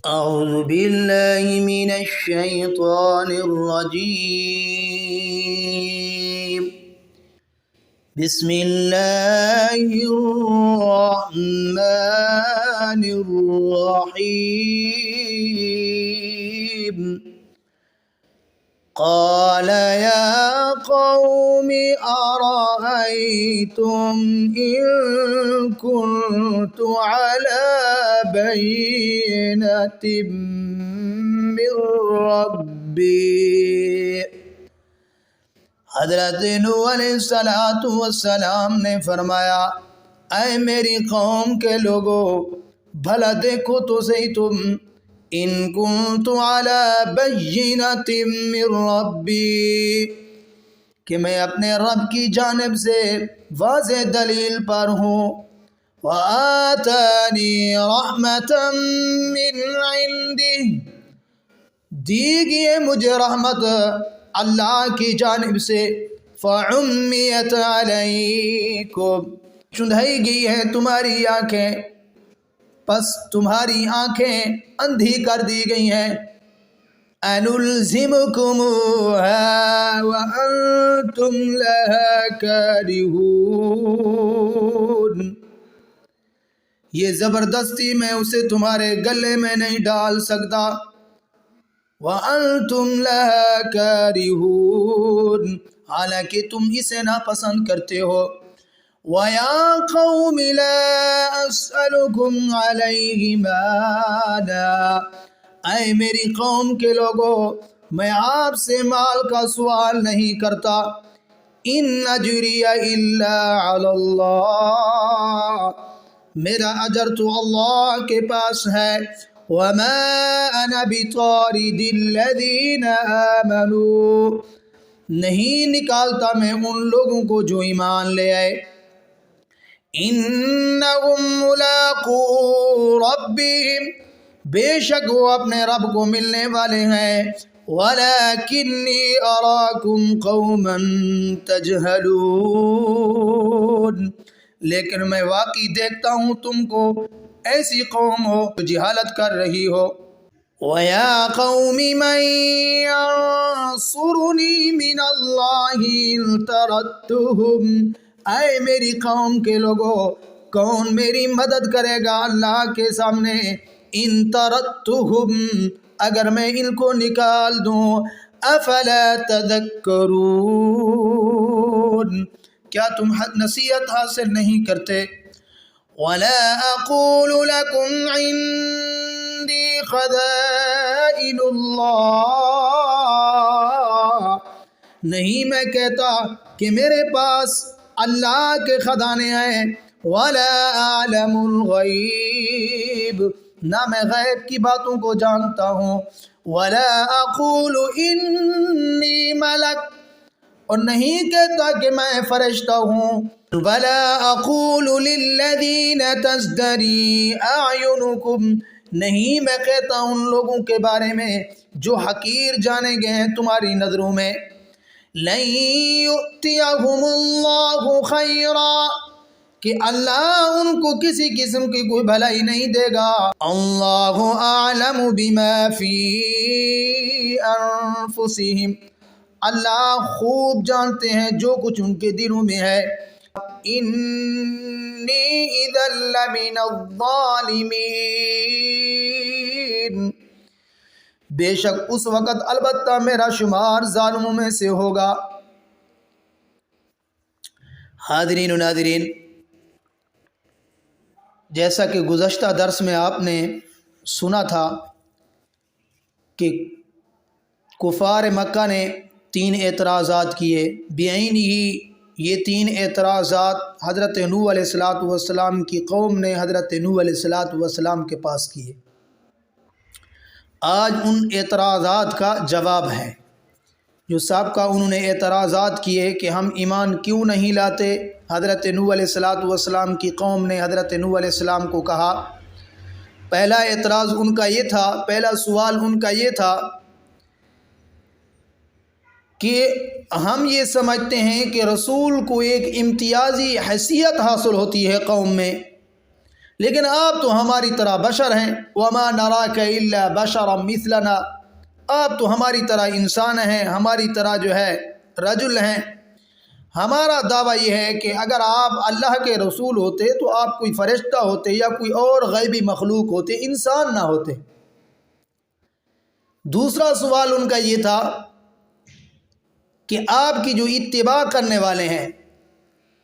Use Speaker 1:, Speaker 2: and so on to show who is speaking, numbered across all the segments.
Speaker 1: أعوذ بالله من الشيطان الرجيم. بسم الله الرحمن الرحيم. قال يا قوم أرأيتم إن كنت على بينة من ربي. حضرت نوح علیہ السلام نے فرمایا، اے میری قوم کے لوگو، بھلا دیکھو تو صحیح تم، ان کنت علی بینۃ من ربی، کہ میں اپنے رب کی جانب سے واضح دلیل پر ہوں، وآتانی رحمۃ من عندہ، دی گئی ہے مجھے رحمت اللہ کی جانب سے، فعمیت علیکم، چندھائی گئی ہے تمہاری آنکھیں، پس تمہاری آنکھیں اندھی کر دی گئی ہیں، انلزمکموہا وانتم لہا کارہون، یہ زبردستی میں اسے تمہارے گلے میں نہیں ڈال سکتا، وَأَنْتُمْ لَهَا كَارِهُونَ، حالانکہ تم اسے ناپسند کرتے ہو، وَيَا قَوْمِ لَا أَسْأَلُكُمْ عَلَيْهِ مَالًا، اے میری قوم کے لوگو، میں آپ سے مال کا سوال نہیں کرتا، إِنْ أَجْرِيَ إِلَّا عَلَى اللَّهِ، میرا اجر تو اللہ کے پاس ہے، وَمَا أَنَا بِطَارِدِ الَّذِينَ آمَنُوا، نہیں نکالتا میں ان لوگوں کو جو ایمان لے آئے، إِنَّهُمْ مُلَاقُو رَبِّهِمْ، بے شک وہ اپنے رب کو ملنے والے ہیں، وَلَكِنِّي أَرَاكُمْ قَوْمًا تَجْهَلُونَ، لیکن میں واقعی دیکھتا ہوں تم کو ایسی قوم ہو جو جہالت کر رہی ہو، وَيَا قَوْمِ مَنْ يَنْصُرُنِي مِنَ اللَّهِ إِنْ طَرَدتُّهُمْ، اے میری قوم کے لوگو، کون میری مدد کرے گا اللہ کے سامنے، إِنْ طَرَدتُّهُمْ، اگر میں ان کو نکال دوں، أَفَلَا تَذَكَّرُونَ، کیا تم نصیحت حاصل نہیں کرتے، وَلَا أَقُولُ لَكُمْ عِنْدِي خَزَائِنُ اللَّهِ، نہیں میں کہتا کہ میرے پاس اللہ کے خزانے ہیں، وَلَا أَعْلَمُ الْغَيْبِ، نہ میں غیب کی باتوں کو جانتا ہوں، وَلَا أَقُولُ إِنِّي مَلَكٌ، اور نہیں کہتا کہ میں فرشتہ ہوں، وَلَا أَقُولُ لِلَّذِينَ تَزْدَرِي أَعْيُنُكُمْ، نہیں میں کہتا ان لوگوں کے بارے میں جو حقیر جانے گئے ہیں تمہاری نظروں میں، لَن يُؤْتِيَهُمُ اللَّهُ خَيْرًا، کہ اللہ ان کو کسی قسم کی کوئی بھلائی نہیں دے گا، اللہ اعلم بما فی انفسہم، اللہ خوب جانتے ہیں جو کچھ ان کے دلوں میں ہے، انی اذا لمن الظالمین، بے شک اس وقت البتہ میرا شمار ظالموں میں سے ہوگا۔ حاضرین و ناظرین، جیسا کہ گزشتہ درس میں آپ نے سنا تھا کہ کفار مکہ نے 3 اعتراضات کیے، بعینی ہی یہ 3 اعتراضات حضرت نوح علیہ السلام کی قوم نے حضرت نوح علیہ السلام کے پاس کیے۔ آج ان اعتراضات کا جواب ہے، جو سابقہ انہوں نے اعتراضات کیے کہ ہم ایمان کیوں نہیں لاتے، حضرت نوح علیہ السلام کی قوم نے حضرت نوح علیہ السلام کو کہا، پہلا اعتراض ان کا یہ تھا، پہلا سوال ان کا یہ تھا کہ ہم یہ سمجھتے ہیں کہ رسول کو ایک امتیازی حیثیت حاصل ہوتی ہے قوم میں، لیکن آپ تو ہماری طرح بشر ہیں، وما نراک الا بشرا مثلنا، آپ تو ہماری طرح انسان ہیں، ہماری طرح جو ہے رجل ہیں۔ ہمارا دعویٰ یہ ہے کہ اگر آپ اللہ کے رسول ہوتے تو آپ کوئی فرشتہ ہوتے یا کوئی اور غیبی مخلوق ہوتے، انسان نہ ہوتے۔ دوسرا سوال ان کا یہ تھا کہ آپ کی جو اتباع کرنے والے ہیں،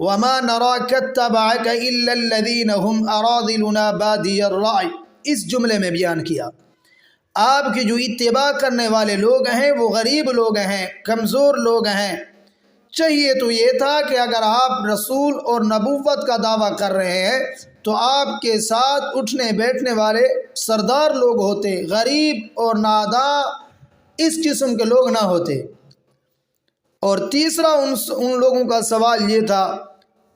Speaker 1: وَمَا نَرَاكَ اتَّبَعَكَ إِلَّا الَّذِينَ هُمْ أَرَاذِلُنَا بَادِيَ الرَّأْيِ، اس جملے میں بیان کیا آپ کی جو اتباع کرنے والے لوگ ہیں وہ غریب لوگ ہیں، کمزور لوگ ہیں۔ چاہیے تو یہ تھا کہ اگر آپ رسول اور نبوت کا دعویٰ کر رہے ہیں تو آپ کے ساتھ اٹھنے بیٹھنے والے سردار لوگ ہوتے، غریب اور ناداں اس قسم کے لوگ نہ ہوتے۔ اور تیسرا ان لوگوں کا سوال یہ تھا،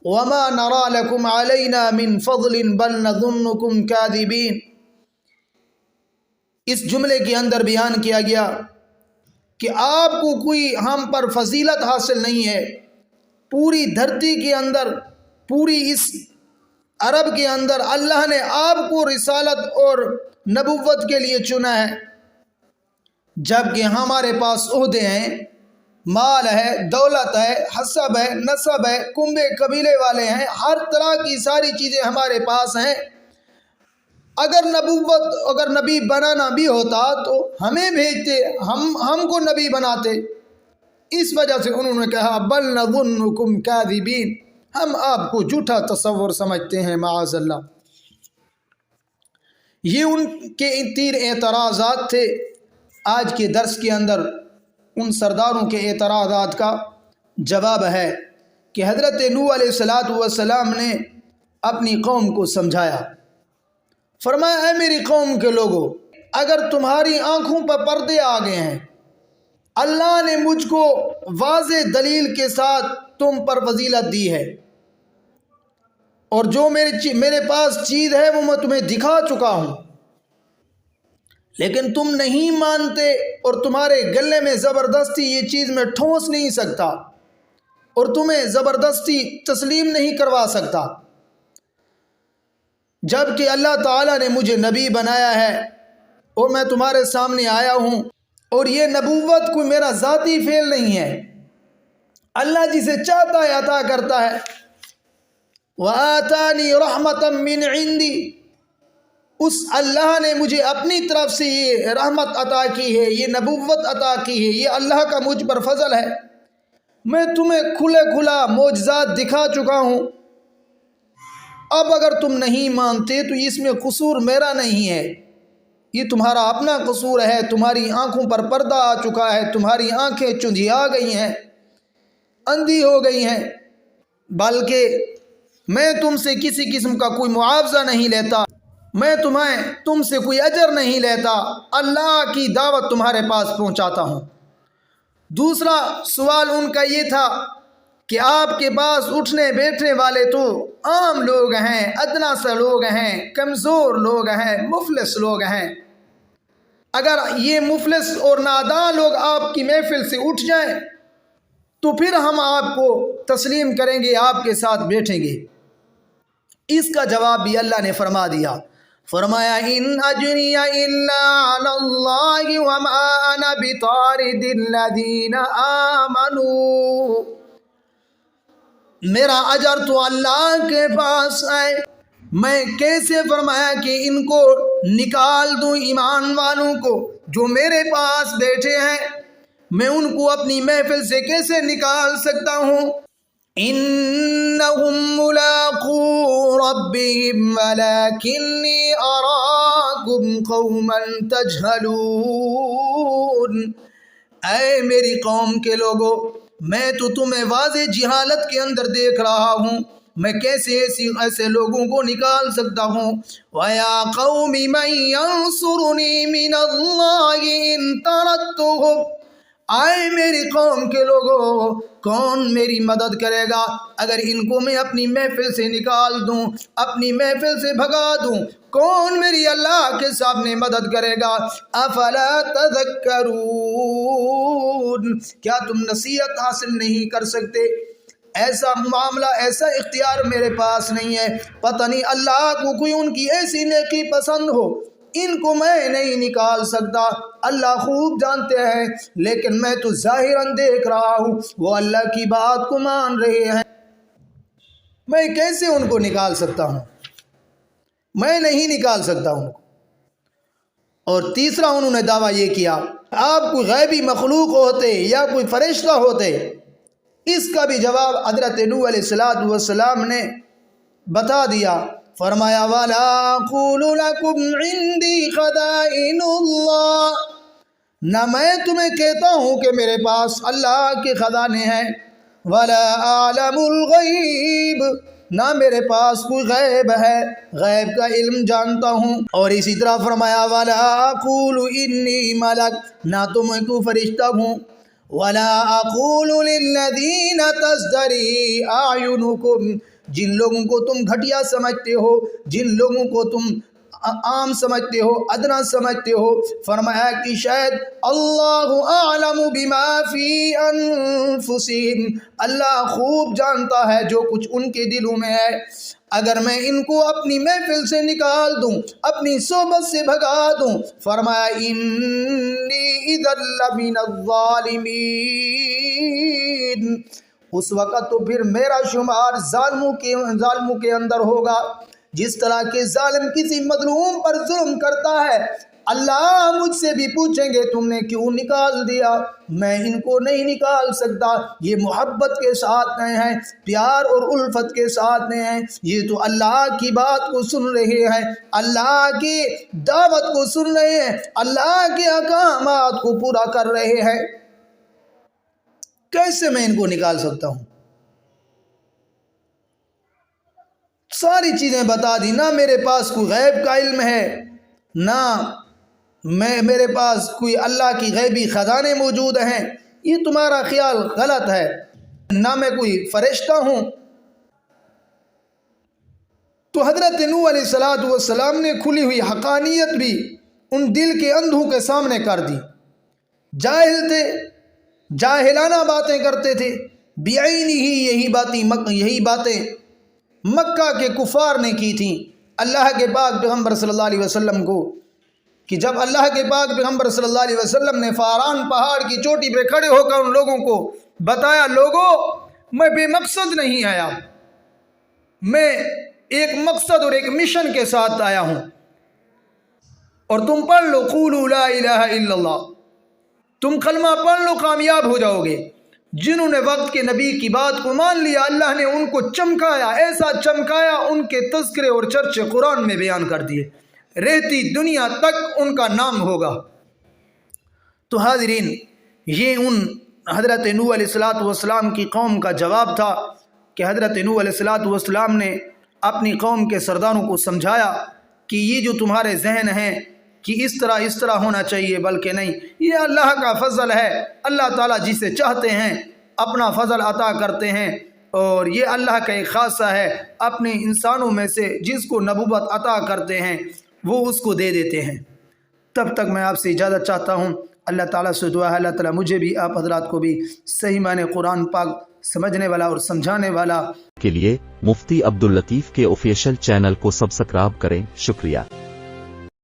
Speaker 1: وَمَا نَرَى لَكُمْ عَلَيْنَا مِنْ فَضْلٍ بَلْ نَظُنُّكُمْ كَاذِبِينَ، اس جملے کے اندر بیان کیا گیا کہ آپ کو کوئی ہم پر فضیلت حاصل نہیں ہے۔ پوری دھرتی کے اندر، پوری اس عرب کے اندر اللہ نے آپ کو رسالت اور نبوت کے لیے چنا ہے، جبکہ ہمارے پاس عہدے ہیں، مال ہے، دولت ہے، حسب ہے، نسب ہے، کنبے قبیلے والے ہیں، ہر طرح کی ساری چیزیں ہمارے پاس ہیں۔ اگر نبی بنانا بھی ہوتا تو ہمیں بھیجتے، ہم کو نبی بناتے۔ اس وجہ سے انہوں نے کہا بل نظنکم کاذبین، ہم آپ کو جھوٹا تصور سمجھتے ہیں، معاذ اللہ۔ یہ ان کے 3 اعتراضات تھے۔ آج کے درس کے اندر ان سرداروں کے اعتراضات کا جواب ہے کہ حضرت نوح علیہ السلام نے اپنی قوم کو سمجھایا، فرمایا اے میری قوم کے لوگوں، اگر تمہاری آنکھوں پر پردے آ گئے ہیں، اللہ نے مجھ کو واضح دلیل کے ساتھ تم پر فضیلت دی ہے، اور جو میرے پاس چیز ہے وہ میں تمہیں دکھا چکا ہوں، لیکن تم نہیں مانتے، اور تمہارے گلے میں زبردستی یہ چیز میں ٹھونس نہیں سکتا اور تمہیں زبردستی تسلیم نہیں کروا سکتا، جبکہ اللہ تعالیٰ نے مجھے نبی بنایا ہے اور میں تمہارے سامنے آیا ہوں، اور یہ نبوت کوئی میرا ذاتی فعل نہیں ہے، اللہ جسے چاہتا ہے عطا کرتا ہے۔ وَآتَانِي رَحْمَةً مِّنْ عِنْدِي، اس اللہ نے مجھے اپنی طرف سے یہ رحمت عطا کی ہے، یہ نبوت عطا کی ہے، یہ اللہ کا مجھ پر فضل ہے۔ میں تمہیں کھلا معجزات دکھا چکا ہوں، اب اگر تم نہیں مانتے تو اس میں قصور میرا نہیں ہے، یہ تمہارا اپنا قصور ہے، تمہاری آنکھوں پر پردہ آ چکا ہے، تمہاری آنکھیں چندھیا گئی ہیں، اندھی ہو گئی ہیں، بلکہ میں تم سے کسی قسم کا کوئی معاوضہ نہیں لیتا، میں تم سے کوئی اجر نہیں لیتا، اللہ کی دعوت تمہارے پاس پہنچاتا ہوں۔ دوسرا سوال ان کا یہ تھا کہ آپ کے پاس اٹھنے بیٹھنے والے تو عام لوگ ہیں، ادنا سے لوگ ہیں، کمزور لوگ ہیں، مفلس لوگ ہیں، اگر یہ مفلس اور ناداں لوگ آپ کی محفل سے اٹھ جائیں تو پھر ہم آپ کو تسلیم کریں گے، آپ کے ساتھ بیٹھیں گے۔ اس کا جواب بھی اللہ نے فرما دیا، فرمایا ان اجری الا علی اللہ وما انا بطارد الذین آمنوا، میرا اجر تو اللہ کے پاس ہے، میں کیسے فرمایا کہ ان کو نکال دوں، ایمان والوں کو جو میرے پاس بیٹھے ہیں، میں ان کو اپنی محفل سے کیسے نکال سکتا ہوں؟ انہم ملاقو ربہم ولکنی اراکم قوما تجہلون، اے میری قوم کے لوگوں، میں تو تمہیں واضح جہالت کے اندر دیکھ رہا ہوں، میں کیسے ایسے لوگوں کو نکال سکتا ہوں؟ وَيَا قَوْمِ مَنْ يَنْصُرُنِي مِنَ اللَّهِ إِن طَرَدتُّهُمْ، آئے میری قوم کے لوگوں، کون میری مدد کرے گا اگر ان کو میں اپنی محفل سے نکال دوں، اپنی محفل سے بھگا دوں؟ کون میری اللہ کے سامنے مدد کرے گا؟ افلا تذکرون، کیا تم نصیحت حاصل نہیں کر سکتے؟ ایسا معاملہ ایسا اختیار میرے پاس نہیں ہے، پتہ نہیں اللہ کو کوئی ان کی ایسی نیکی پسند ہو، ان کو میں نہیں نکال سکتا، اللہ خوب جانتے ہیں، لیکن میں تو ظاہراً دیکھ رہا ہوں وہ اللہ کی بات کو مان رہے ہیں، میں کیسے ان کو نکال سکتا ہوں؟ میں نہیں نکال سکتا ان کو۔ اور تیسرا انہوں نے دعویٰ یہ کیا، آپ کوئی غیبی مخلوق ہوتے یا کوئی فرشتہ ہوتے، اس کا بھی جواب حضرت نوح علیہ السلام نے بتا دیا، فرمایا وَلَا أَقُولُ لَكُمْ عِنْدِي خَزَائِنُ اللَّهِ، نہ میں تمہیں کہتا ہوں کہ میرے پاس اللہ کے خزانے ہیں، وَلَا أَعْلَمُ الْغَيْبِ، نہ میرے پاس کوئی غیب ہے، غیب کا علم جانتا ہوں۔ اور اسی طرح فرمایا وَلَا أَقُولُ إِنِّي مَلَكٌ، نہ تو میں کوئی فرشتہ ہوں، وَلَا أَقُولُ لِلَّذِينَ تَزْدَرِي أَعْيُنُكُمْ، جن لوگوں کو تم گھٹیا سمجھتے ہو، جن لوگوں کو تم عام سمجھتے ہو، ادنا سمجھتے ہو، فرمایا کہ شاید اللہ اعلم بما فی انفسہم، اللہ خوب جانتا ہے جو کچھ ان کے دلوں میں ہے۔ اگر میں ان کو اپنی محفل سے نکال دوں، اپنی صحبت سے بھگا دوں، فرمایا انی اذا لمن الظالمین، اس وقت تو پھر میرا شمار ظالموں کے اندر ہوگا۔ جس طرح کے ظالم کسی مظلوم پر ظلم کرتا ہے، اللہ مجھ سے بھی پوچھیں گے تم نے کیوں نکال دیا، میں ان کو نہیں نکال سکتا۔ یہ محبت کے ساتھ نہیں ہیں، پیار اور الفت کے ساتھ نہیں ہیں، یہ تو اللہ کی بات کو سن رہے ہیں، اللہ کی دعوت کو سن رہے ہیں، اللہ کے احکامات کو پورا کر رہے ہیں، کیسے میں ان کو نکال سکتا ہوں؟ ساری چیزیں بتا دی، نہ میرے پاس کوئی غیب کا علم ہے، نہ میرے پاس کوئی اللہ کی غیبی خزانے موجود ہیں، یہ تمہارا خیال غلط ہے، نہ میں کوئی فرشتہ ہوں۔ تو حضرت نوح علیہ السلام نے کھلی ہوئی حقانیت بھی ان دل کے اندھوں کے سامنے کر دی۔ جاہل تھے، جاہلانہ باتیں کرتے تھے، بعینہ ہی یہی باتیں مکہ کے کفار نے کی تھیں اللہ کے پاک پیغمبر صلی اللہ علیہ وسلم کو، کہ جب اللہ کے پاک پیغمبر صلی اللہ علیہ وسلم نے فاران پہاڑ کی چوٹی پہ کھڑے ہو کر ان لوگوں کو بتایا، لوگوں میں بے مقصد نہیں آیا، میں ایک مقصد اور ایک مشن کے ساتھ آیا ہوں، اور تم پڑھ لو قولوا لا الہ الا اللہ، تم کلمہ پڑھ لو کامیاب ہو جاؤ گے۔ جنہوں نے وقت کے نبی کی بات کو مان لیا، اللہ نے ان کو چمکایا، ایسا چمکایا ان کے تذکرے اور چرچے قرآن میں بیان کر دیے، رہتی دنیا تک ان کا نام ہوگا۔ تو حاضرین، یہ ان حضرت نوح علیہ السلام کی قوم کا جواب تھا کہ حضرت نوح علیہ السلام نے اپنی قوم کے سرداروں کو سمجھایا کہ یہ جو تمہارے ذہن ہیں کہ اس طرح ہونا چاہیے، بلکہ نہیں، یہ اللہ کا فضل ہے، اللہ تعالیٰ جسے چاہتے ہیں اپنا فضل عطا کرتے ہیں، اور یہ اللہ کا ایک خاصہ ہے، اپنے انسانوں میں سے جس کو نبوت عطا کرتے ہیں وہ اس کو دے دیتے ہیں۔ تب تک میں آپ سے اجازت چاہتا ہوں، اللہ تعالیٰ سے دعا ہے اللہ تعالیٰ مجھے بھی آپ حضرات کو بھی صحیح معنی قرآن پاک سمجھنے والا اور سمجھانے والا۔
Speaker 2: کے لیے مفتی عبداللطیف کے آفیشیل چینل کو سبسکرائب کریں۔ شکریہ۔